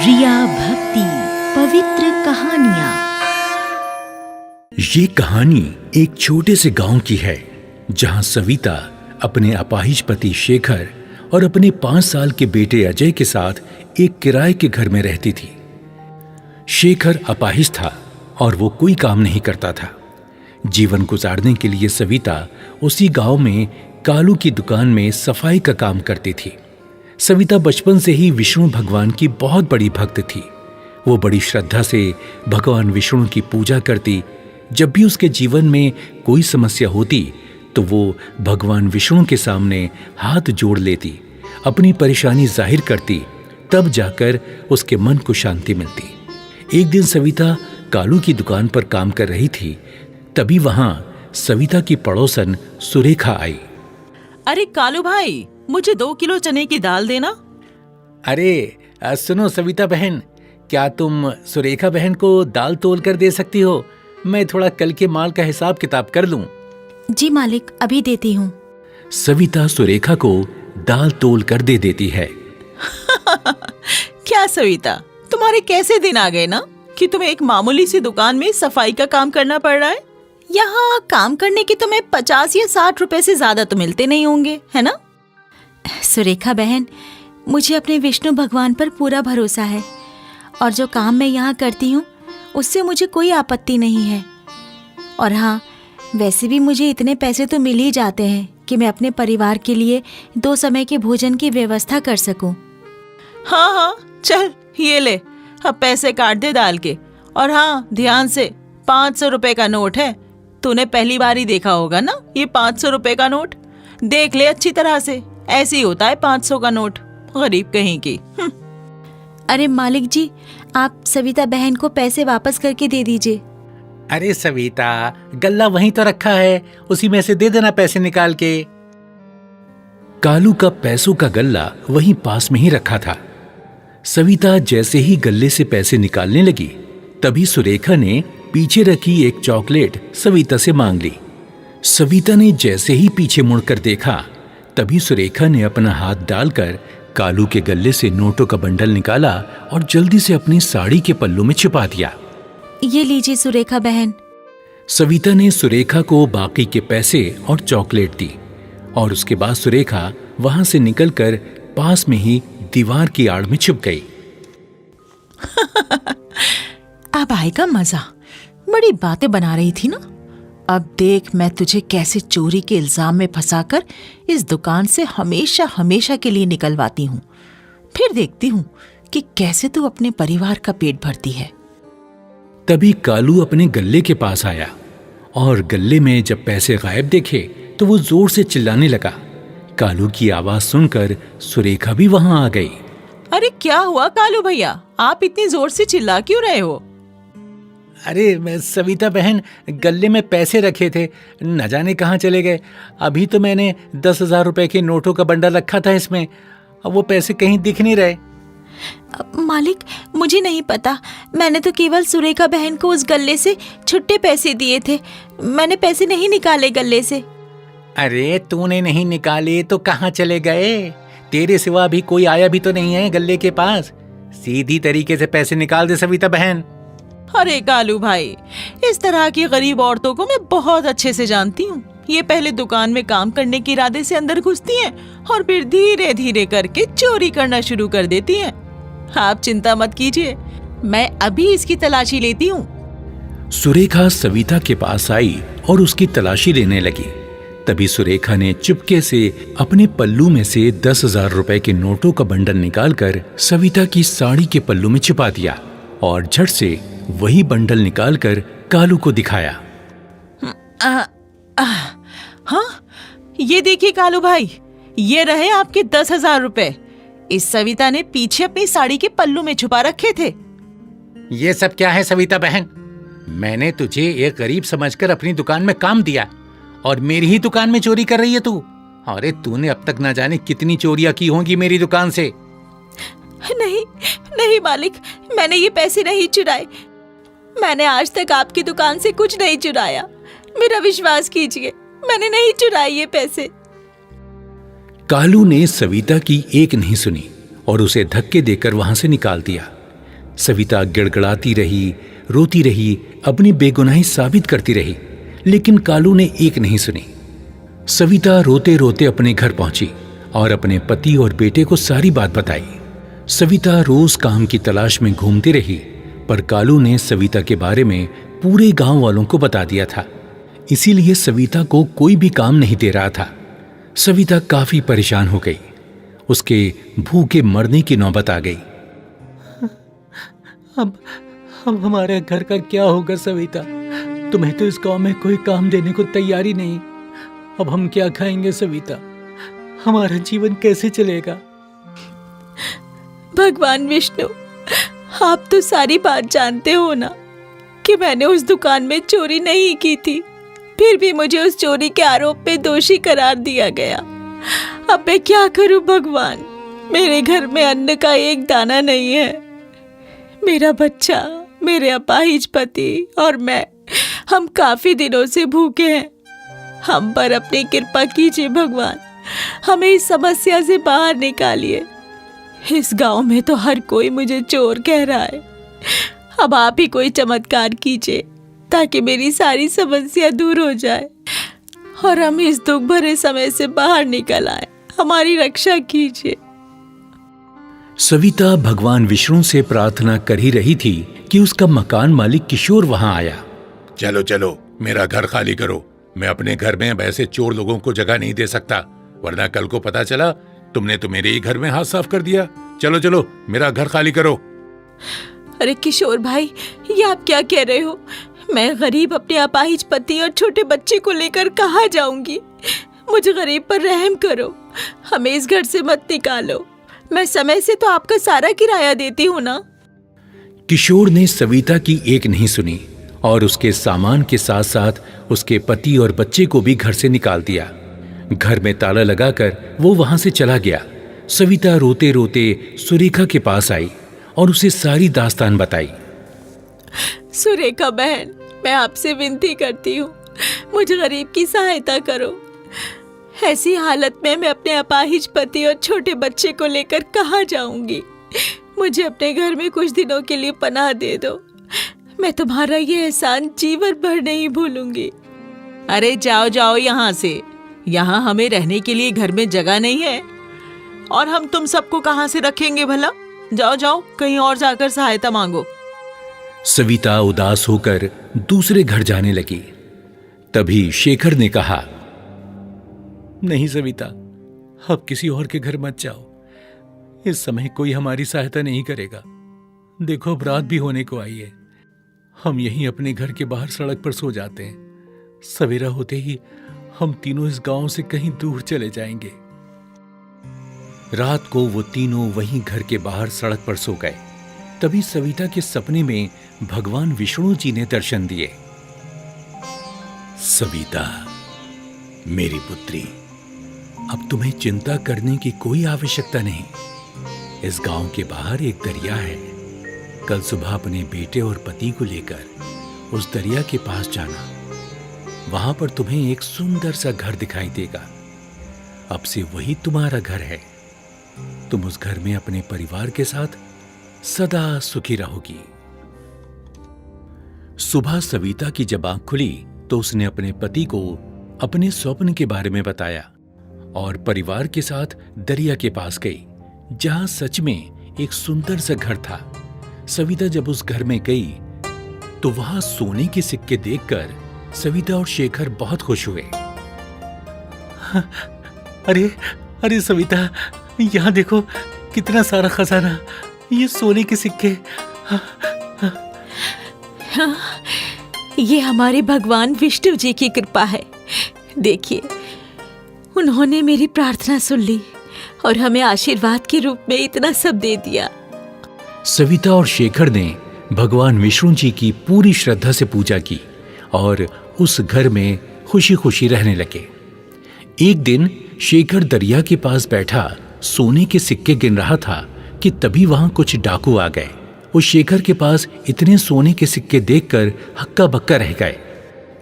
रिया भक्ति पवित्र कहानियाँ। ये कहानी एक छोटे से गांव की है जहां सविता अपने अपाहिज पति शेखर और अपने 5 साल के बेटे अजय के साथ एक किराए के घर में रहती थी। शेखर अपाहिज था और वो कोई काम नहीं करता था। जीवन गुजारने के लिए सविता उसी गांव में कालू की दुकान में सफाई का काम करती थी। सविता बचपन से ही विष्णु भगवान की बहुत बड़ी भक्त थी। वो बड़ी श्रद्धा से भगवान विष्णु की पूजा करती। जब भी उसके जीवन में कोई समस्या होती तो वो भगवान विष्णु के सामने हाथ जोड़ लेती, अपनी परेशानी जाहिर करती, तब जाकर उसके मन को शांति मिलती। एक दिन सविता कालू की दुकान पर काम कर रही थी, तभी वहां सविता की पड़ोसन सुरेखा आई। अरे कालू भाई, मुझे 2 किलो चने की दाल देना। अरे सुनो सविता बहन, क्या तुम सुरेखा बहन को दाल तोल कर दे सकती हो? मैं थोड़ा कल के माल का हिसाब किताब कर लूं। जी मालिक, अभी देती हूँ। सविता सुरेखा को दाल तोल कर दे देती है। क्या सविता, तुम्हारे कैसे दिन आ गए ना कि तुम्हें एक मामूली सी दुकान में सफाई का काम करना पड़ रहा है। यहाँ काम करने के तुम्हें 50 या 60 रुपए से ज्यादा तो मिलते नहीं होंगे, है ना? सुरेखा बहन, मुझे अपने विष्णु भगवान पर पूरा भरोसा है और जो काम मैं यहाँ करती हूँ उससे मुझे कोई आपत्ति नहीं है। और हाँ, वैसे भी मुझे इतने पैसे तो मिल ही जाते हैं कि मैं अपने परिवार के लिए 2 समय के भोजन की व्यवस्था कर सकूं। हाँ हाँ, चल ये ले, अब पैसे काट दे दाल के। और हाँ, ध्यान से, 500 रुपए का नोट है। तूने पहली बार ही देखा होगा ना ये 500 रुपए का नोट। देख ले अच्छी तरह से, ऐसे ही होता है 500 का नोट, गरीब कहीं की। अरे मालिक जी, आप सविता बहन को पैसे वापस करके दे दीजिए। अरे सविता, गल्ला वहीं तो रखा है, उसी में से दे देना पैसे निकाल के। कालू का पैसों का गल्ला वहीं पास में ही रखा था। सविता जैसे ही गल्ले से पैसे निकालने लगी, तभी सुरेखा ने पीछे रखी एक चॉकलेट सविता से मांग ली। सविता ने जैसे ही पीछे मुड़कर देखा, तभी सुरेखा ने अपना हाथ डालकर कालू के गल्ले से नोटों का बंडल निकाला और जल्दी से अपनी साड़ी के पल्लू में छिपा दिया। ये लीजिए सुरेखा बहन। सविता ने सुरेखा को बाकी के पैसे और चॉकलेट दी और उसके बाद सुरेखा वहां से निकलकर पास में ही दीवार की आड़ में छुप गई। अब आएगा मजा। बड़ी बातें बना रही थी ना, अब देख मैं तुझे कैसे चोरी के इल्जाम में फंसाकर इस दुकान से हमेशा हमेशा के लिए निकलवाती हूँ। फिर देखती हूँ कि कैसे तू अपने परिवार का पेट भरती है। तभी कालू अपने गल्ले के पास आया और गल्ले में जब पैसे गायब देखे तो वो जोर से चिल्लाने लगा। कालू की आवाज सुनकर सुरेखा भी वहां आ गई। अरे क्या हुआ कालू भैया, आप इतनी जोर से चिल्ला क्यों रहे हो? अरे मैं सविता बहन, गल्ले में पैसे रखे थे, न जाने कहाँ चले गए। अभी तो मैंने 10,000 रुपए के नोटों का बंडल रखा था इसमें, अब वो पैसे कहीं दिख नहीं रहे। मालिक, मुझे नहीं पता, मैंने तो केवल सुरेखा बहन को उस गल्ले से छुट्टे पैसे दिए थे। मैंने पैसे नहीं निकाले गल्ले से। अरे तूने नहीं निकाले तो कहाँ चले गए? तेरे सिवा भी कोई आया भी तो नहीं है गल्ले के पास। सीधी तरीके से पैसे निकाल दे सविता बहन। अरे कालू भाई, इस तरह की गरीब औरतों को मैं बहुत अच्छे से जानती हूँ। ये पहले दुकान में काम करने के इरादे से अंदर घुसती हैं और फिर धीरे धीरे करके चोरी करना शुरू कर देती हैं। आप चिंता मत कीजिए, मैं अभी इसकी तलाशी लेती हूँ। सुरेखा सविता के पास आई और उसकी तलाशी लेने लगी। तभी सुरेखा ने चुपके से अपने पल्लू में से 10,000 रुपए के नोटों का बंडल निकालकर सविता की साड़ी के पल्लू में छिपा दिया और झट से वही बंडल निकालकर कालू को दिखाया। हाँ, ये देखिए कालू भाई, ये रहे आपके 10,000 रुपए। इस सविता ने पीछे अपनी साड़ी के पल्लू में छुपा रखे थे। ये सब क्या है सविता बहन? मैंने तुझे एक गरीब समझकर अपनी दुकान में काम दिया और मेरी ही दुकान में चोरी कर रही है तू। अरे तूने अब तक ना जाने कितनी चोरियां की होंगी मेरी दुकान से। नहीं नहीं मालिक, मैंने ये पैसे नहीं चुराए। मैंने आज तक आपकी दुकान से कुछ नहीं चुराया। मेरा विश्वास कीजिए, मैंने नहीं चुराए ये पैसे। कालू ने सविता की एक नहीं सुनी और उसे धक्के देकर वहां से निकाल दिया। सविता गिड़गिड़ाती रही, रोती रही, अपनी बेगुनाही साबित करती रही, लेकिन कालू ने एक नहीं सुनी। सविता रोते रोते अपने घर पहुंची और अपने पति और बेटे को सारी बात बताई। सविता रोज काम की तलाश में घूमती रही, पर कालू ने सविता के बारे में पूरे गांव वालों को बता दिया था। इसीलिए सविता को कोई भी काम नहीं दे रहा था। सविता काफी परेशान हो गई। उसके भूखे मरने की नौबत आ गई। अब हमारे घर का क्या होगा सविता? तुम्हें तो इस गांव में कोई काम देने को तैयारी नहीं। अब हम क्या खाएंगे सविता? हमारा जीवन कैसे चलेगा? भगवान विष्णु, आप तो सारी बात जानते हो ना कि मैंने उस दुकान में चोरी नहीं की थी, फिर भी मुझे उस चोरी के आरोप में दोषी करार दिया गया। अब मैं क्या करूं भगवान? मेरे घर में अन्न का एक दाना नहीं है। मेरा बच्चा, मेरे अपाहिज पति और मैं, हम काफी दिनों से भूखे हैं। हम पर अपनी कृपा कीजिए भगवान, हमें इस समस्या से बाहर निकालिए। इस गांव में तो हर कोई मुझे चोर कह रहा है। अब आप ही कोई चमत्कार कीजिए ताकि मेरी सारी समस्या दूर हो जाए और हम इस दुख भरे समय से बाहर निकल आए। हमारी रक्षा कीजिए। सविता भगवान विष्णु से प्रार्थना कर ही रही थी कि उसका मकान मालिक किशोर वहां आया। चलो चलो, मेरा घर खाली करो। मैं अपने घर में वैसे चोर लोगों को जगह नहीं दे सकता, वरना कल को पता चला तुमने तो मेरे ही घर में हाथ साफ कर दिया। चलो चलो, मेरा घर खाली करो। अरे किशोर भाई, ये आप क्या कह रहे हो? मैं गरीब अपने अपाहिज पति और छोटे बच्चे को लेकर कहाँ जाऊंगी? मुझे गरीब पर रहम करो, हमें इस घर से मत निकालो। मैं समय से तो आपका सारा किराया देती हूँ ना। किशोर ने सविता की एक नहीं सुनी और उसके सामान के साथ साथ उसके पति और बच्चे को भी घर से निकाल दिया। घर में ताला लगाकर वो वहां से चला गया। सविता रोते रोते सुरेखा के पास आई और उसे सारी दास्तान बताई। सुरेखा बहन, मैं आपसे विनती करती हूँ, मुझे गरीब की सहायता करो। ऐसी हालत में मैं अपने अपाहिज पति और छोटे बच्चे को लेकर कहाँ जाऊंगी? मुझे अपने घर में कुछ दिनों के लिए पनाह दे दो। मैं तुम्हारा ये एहसान जीवन भर नहीं भूलूंगी। अरे जाओ जाओ यहाँ से, यहाँ हमें रहने के लिए घर में जगह नहीं है और हम तुम सबको कहाँ से रखेंगे भला? जाओ जाओ, कहीं और जाकर सहायता मांगो। सविता उदास होकर दूसरे घर जाने लगी। तभी शेखर ने कहा, नहीं सविता, अब किसी और के घर मत जाओ। इस समय कोई हमारी सहायता नहीं करेगा। देखो, अब रात भी होने को आई है। हम यहीं अपने घर के बाहर सड़क पर सो जाते हैं। सवेरा होते ही हम तीनों इस गांव से कहीं दूर चले जाएंगे। रात को वो तीनों वहीं घर के बाहर सड़क पर सो गए। तभी सविता के सपने में भगवान विष्णु जी ने दर्शन दिए। सविता, मेरी पुत्री, अब तुम्हें चिंता करने की कोई आवश्यकता नहीं। इस गांव के बाहर एक दरिया है। कल सुबह अपने बेटे और पति को लेकर उस दरिया के पास जाना। वहां पर तुम्हें एक सुंदर सा घर दिखाई देगा। अब से वही तुम्हारा घर है। तुम उस घर में अपने परिवार के साथ सदा सुखी रहोगी। सुबह सविता की जब आंख खुली तो उसने अपने पति को अपने स्वप्न के बारे में बताया और परिवार के साथ दरिया के पास गई, जहां सच में एक सुंदर सा घर था। सविता जब उस घर में गई तो वहां सोने के सिक्के देखकर सविता और शेखर बहुत खुश हुए। अरे अरे सविता, यहाँ देखो, कितना सारा खजाना, ये सोने के सिक्के। हाँ, ये हमारे भगवान विष्णु जी की कृपा है। देखिए, उन्होंने मेरी प्रार्थना सुन ली और हमें आशीर्वाद के रूप में इतना सब दे दिया। सविता और शेखर ने भगवान विष्णु जी की पूरी श्रद्धा से पूजा की और उस घर में खुशी खुशी रहने लगे। एक दिन शेखर दरिया के पास बैठा सोने के सिक्के गिन रहा था कि तभी वहां कुछ डाकू आ गए। वो शेखर के पास इतने सोने के सिक्के देखकर हक्का बक्का रह गए।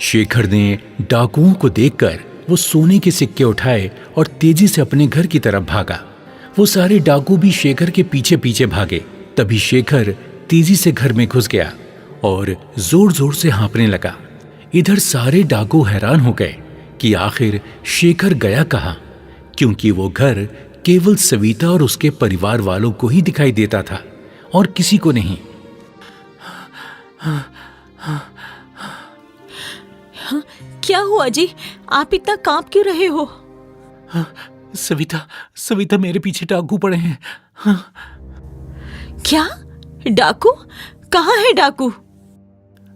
शेखर ने डाकुओं को देखकर वो सोने के सिक्के उठाए और तेजी से अपने घर की तरफ भागा। वो सारे डाकू भी शेखर के पीछे पीछे भागे। तभी शेखर तेजी से घर में घुस गया और जोर जोर से हाँफने लगा। इधर सारे डाकू हैरान हो गए कि आखिर शेखर गया कहाँ, क्योंकि वो घर केवल सविता और उसके परिवार वालों को ही दिखाई देता था और किसी को नहीं। क्या हुआ जी, आप इतना कांप क्यों रहे हो? सविता मेरे पीछे डाकू पड़े हैं। क्या? डाकू? कहाँ है डाकू?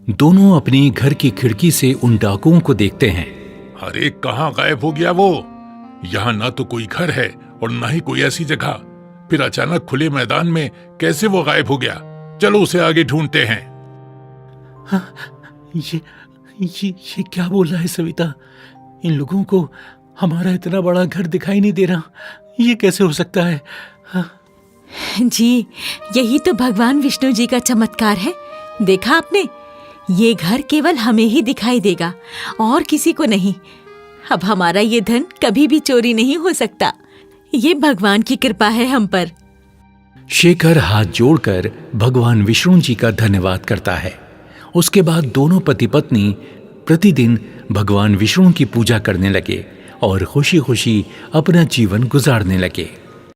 दोनों अपने घर की खिड़की से उन डाकुओं को देखते हैं। अरे कहाँ गायब हो गया वो? यहाँ ना तो कोई घर है और ना ही कोई ऐसी जगह, फिर अचानक खुले मैदान में कैसे वो गायब हो गया? चलो उसे आगे ढूंढते हैं। ये क्या बोल रहा है सविता? इन लोगों को हमारा इतना बड़ा घर दिखाई नहीं दे रहा, ये कैसे हो सकता है? जी, यही तो भगवान विष्णु जी का चमत्कार है। देखा आपने, ये घर केवल हमें ही दिखाई देगा और किसी को नहीं। अब हमारा ये धन कभी भी चोरी नहीं हो सकता। ये भगवान की कृपा है हम पर। शेखर हाथ जोड़कर भगवान विष्णु जी का धन्यवाद करता है। उसके बाद दोनों पति पत्नी प्रतिदिन भगवान विष्णु की पूजा करने लगे और खुशी खुशी अपना जीवन गुजारने लगे।